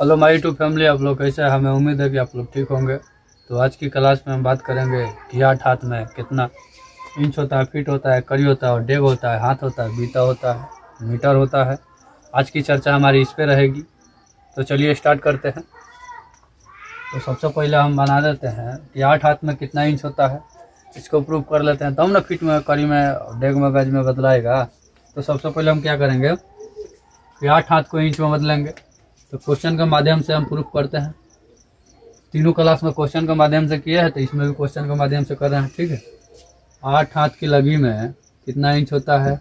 Hello my YouTube family, आप लोग कैसे हैं? हमें उम्मीद है कि आप लोग ठीक होंगे। तो आज की क्लास में हम बात करेंगे कि 8 हाथ में कितना इंच होता है, फीट होता है, कड़ी होता है, और डेग होता है, हाथ होता है, बीता होता है, मीटर होता है। आज की चर्चा हमारी इस पे रहेगी। तो चलिए स्टार्ट करते हैं। तो सबसे पहले हम बना देते हैं कि 8 हाथ में कितना इंच होता है, इसको प्रूव कर लेते हैं, तब ना फीट में, कड़ी में, डेग में, गज में बदलाएगा। तो सबसे पहले हम क्या करेंगे कि 8 हाथ को इंच में बदलेंगे। तो क्वेश्चन के माध्यम से हम प्रूफ करते हैं। तीनों क्लास में क्वेश्चन के माध्यम से किए हैं, तो इसमें भी क्वेश्चन के माध्यम से कर रहे हैं। ठीक है। 8 हाथ की लगी में कितना इंच होता है?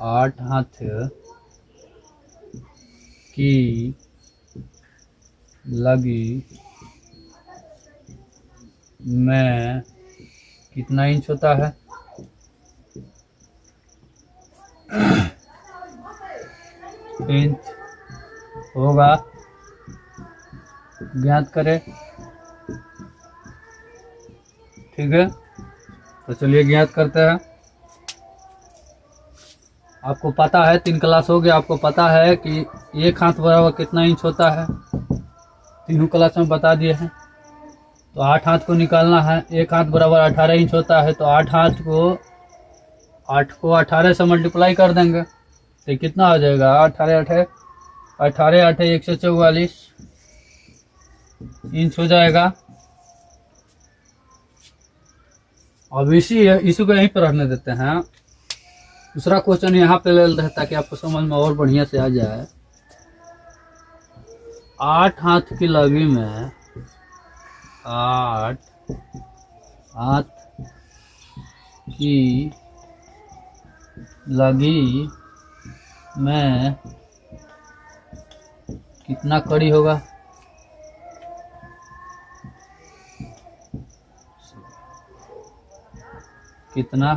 8 हाथ की लगी में कितना इंच होता है? इंच होगा, ज्ञात करें। ठीक है, तो चलिए ज्ञात करते हैं। आपको पता है, 3 क्लास हो गया, आपको पता है कि 1 हाथ बराबर कितना इंच होता है, तीनों क्लास में बता दिए हैं। तो 8 हाथ को निकालना है। 1 हाथ बराबर 18 इंच होता है, तो 8 हाथ को 18 से मल्टीप्लाई कर देंगे तो कितना हो जाएगा? 18 8 144 इंच हो जाएगा। अब इसी को यहीं पर रहने देते हैं। दूसरा क्वेश्चन यहाँ पे ले लेते हैं ताकि आपको समझ में और बढ़िया से आ जाए। 8 हाथ की लगी में 8 हाथ की लगी में कितना कड़ी होगा? कितना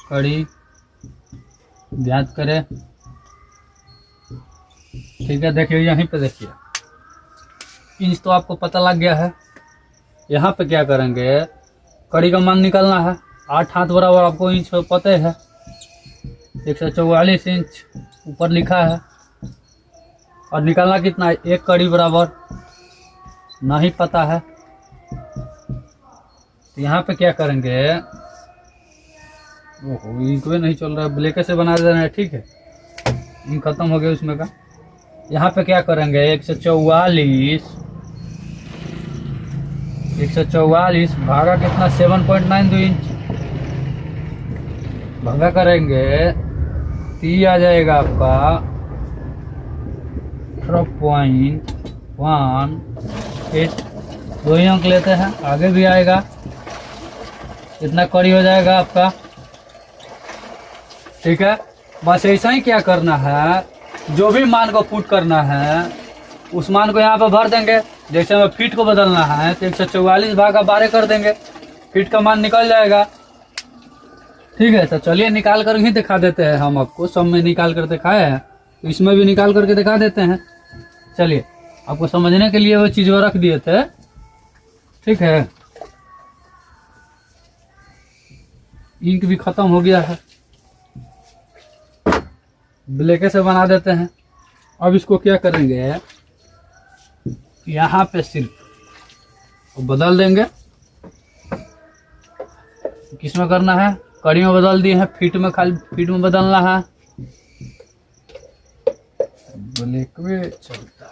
कड़ी ज्ञात करें। ठीक है, देखिए यहीं पे देखिए, इंच तो आपको पता लग गया है। यहाँ पे क्या करेंगे, कड़ी का मान निकालना है। 8 हाथ बराबर आपको इंच पता है, 144 इंच ऊपर लिखा है। और निकालना कितना है? 1 कड़ी बराबर नहीं पता है। तो यहाँ पे क्या करेंगे, ओहो इंक भी नहीं चल रहा है, ब्लैक से बना देना है। ठीक है, इंक खत्म हो गया उसमें का। यहाँ पे क्या करेंगे, 144 भागा कितना? 7.92 इंच भागा करेंगे तो ये आ जाएगा आपका 12.18। 2 ही अंक लेते हैं, आगे भी आएगा। इतना कड़ी हो जाएगा आपका। ठीक है, बस ऐसा ही क्या करना है, जो भी मान को पुट करना है उस मान को यहाँ पे भर देंगे। जैसे हमें फीट को बदलना है तो 144 भागा 12 कर देंगे, फीट का मान निकल जाएगा। ठीक है, तो चलिए निकाल कर ही दिखा देते हैं। हम आपको सब में निकाल कर दिखाए हैं, तो इसमें भी निकाल करके दिखा देते हैं। चलिए, आपको समझने के लिए वो चीज वो रख दिए थे। ठीक है, इंक भी खत्म हो गया है, ब्लैक से बना देते हैं। अब इसको क्या करेंगे, यहाँ पे सिर्फ बदल देंगे। किस में करना है? कड़ी में बदल दिए हैं, फीट में खाली फीट में बदलना है। ब्लैक में चलता है,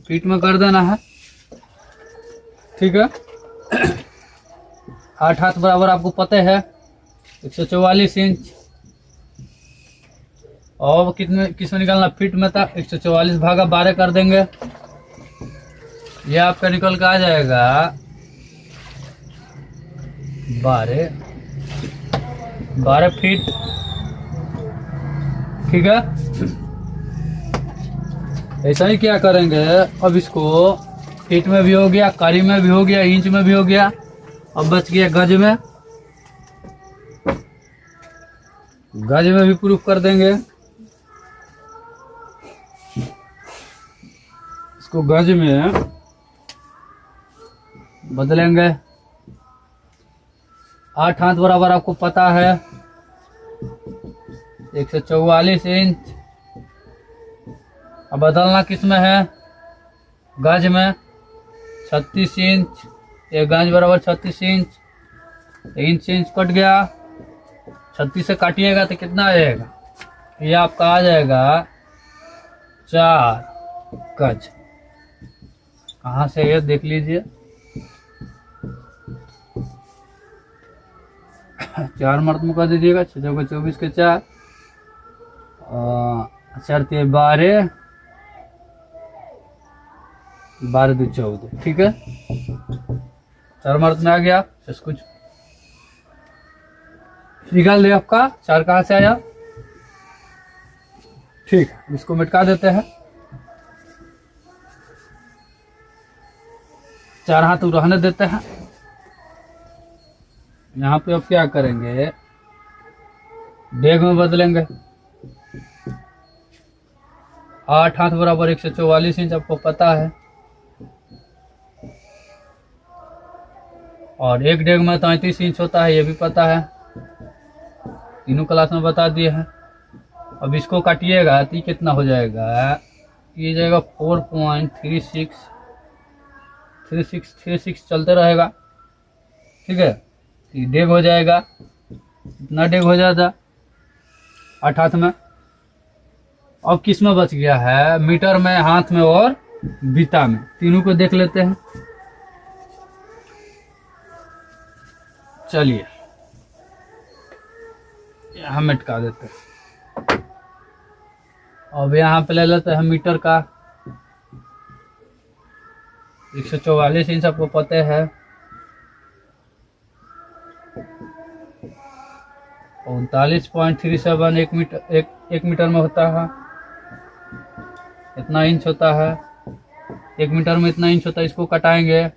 फीट में कर देना है। ठीक है, 8 हाथ बराबर आपको पता है 144 इंच। और कितने किस में निकालना? फीट में था, 144 भागा 12 कर देंगे। ये आपका निकल के आ जाएगा 12 फीट। ठीक है, ऐसा ही क्या करेंगे। अब इसको फीट में भी हो गया, कड़ी में भी हो गया, इंच में भी हो गया। अब बच गया गज में। गज में भी प्रूफ कर देंगे। इसको गज में बदलेंगे। 8 हाथ बराबर आपको पता है 144 इंच। अब बदलना किस में है, गज में। 36 इंच, एक गज बराबर 36 इंच, 3 इंच कट गया। 36 से काटिएगा तो कितना आ जाएगा, ये आपका आ जाएगा 4 गज। कहाँ से ये देख लीजिए, 4 मर्द कर दीजिएगा। 6 चौके 24 के 4, 4 ते 12, 12 दो 14, ठीक है। 4 मर्द में आ गया। कुछ निकाल दे आपका 4 कहाँ से आया, ठीक है। इसको मिटका देते हैं। 4 हाथ रहने देते हैं। यहाँ पे अब क्या करेंगे, डेग में बदलेंगे। 8 हाथ बराबर 144 इंच आपको पता है, और एक डेग में 33 इंच होता है, ये भी पता है, तीनों क्लास में बता दिए हैं। अब इसको काटिएगा तो कितना हो जाएगा, ये जाएगा 4.36 चलते रहेगा, ठीक है। ये डेग हो जाएगा, इतना डेग हो जाता 8 हाथ में। अब किस में बच गया है, मीटर में, हाथ में और बीता में, तीनों को देख लेते हैं। चलिए यहाँ मिटका देते हैं। अब यहाँ पे ले लेते हैं मीटर का। 144 इंच आपको पता है, 39.37 एक मीटर में होता है। इतना इंच होता है, 1 मीटर में इतना इंच होता है। इसको कटाएंगे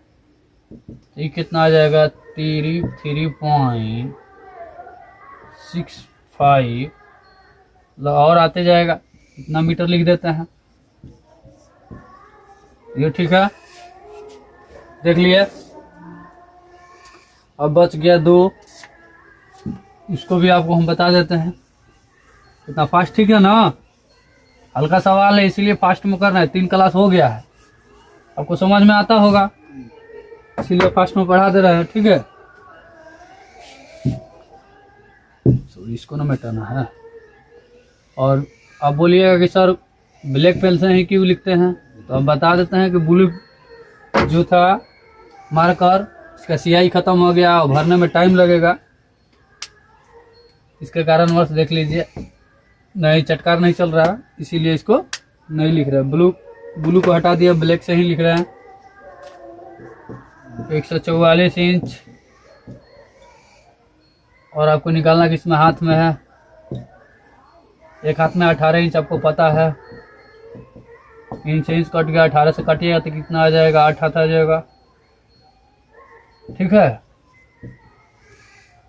तो ये कितना आ जाएगा, 33.65, और आते जाएगा। इतना मीटर लिख देते हैं, ये ठीक है, देख लिए। अब बच गया 2, इसको भी आपको हम बता देते हैं। इतना फास्ट, ठीक है ना, हल्का सवाल है इसीलिए फास्ट में करना है। 3 क्लास हो गया है, आपको समझ में आता होगा, इसीलिए फास्ट में पढ़ा दे रहे हैं, ठीक है। इसको ना मिटाना है। और आप बोलिएगा कि सर ब्लैक पेन से ही क्यों लिखते हैं, तो हम बता देते हैं कि ब्लू जो था मार्कर, इसका स्याही खत्म हो गया और भरने में टाइम लगेगा, इसके कारणवश देख लीजिए नहीं चटकार नहीं चल रहा, इसीलिए इसको नहीं लिख रहे। ब्लू को हटा दिया, ब्लैक से ही लिख रहे हैं। 144 इंच, और आपको निकालना कि इसमें हाथ में है। एक हाथ में 18 इंच आपको पता है, इंच कट गया, 18 से कटिएगा तो कितना आ जाएगा, 8 हाथ आ जाएगा, ठीक है। ये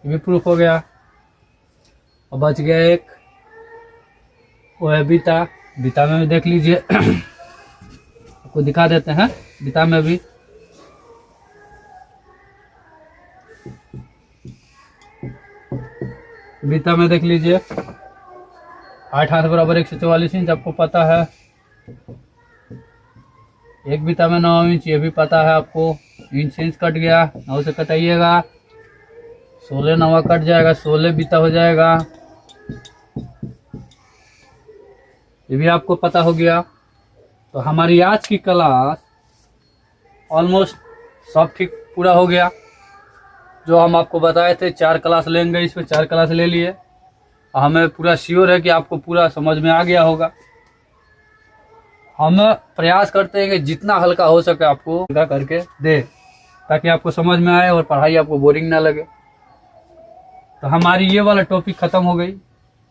भी प्रूफ हो गया। और बच गया एक, वो है बीता। बीता में भी देख लीजिए, आपको दिखा देते हैं बीता में भी। बीता में देख लीजिए, 8 हाथ बराबर 144 इंच आपको पता है। एक बीता में 9 इंच, ये भी पता है आपको। इंच कट गया, 9 से कटाइएगा, 16 9 कट जाएगा, 16 बीता हो जाएगा, ये भी आपको पता हो गया। तो हमारी आज की क्लास ऑलमोस्ट सब ठीक पूरा हो गया। जो हम आपको बताए थे 4 क्लास लेंगे, इस पे 4 क्लास ले लिए। हमें पूरा श्योर है कि आपको पूरा समझ में आ गया होगा। हम प्रयास करते हैं कि जितना हल्का हो सके आपको हल्का करके दे, ताकि आपको समझ में आए और पढ़ाई आपको बोरिंग ना लगे। तो हमारी ये वाला टॉपिक खत्म हो गई।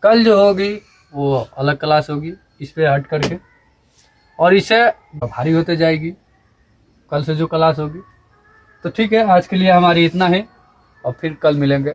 कल जो होगी वो अलग क्लास होगी, इस पे हट करके, और इसे भारी होते जाएगी कल से जो क्लास होगी। तो ठीक है, आज के लिए हमारी इतना है, और फिर कल मिलेंगे।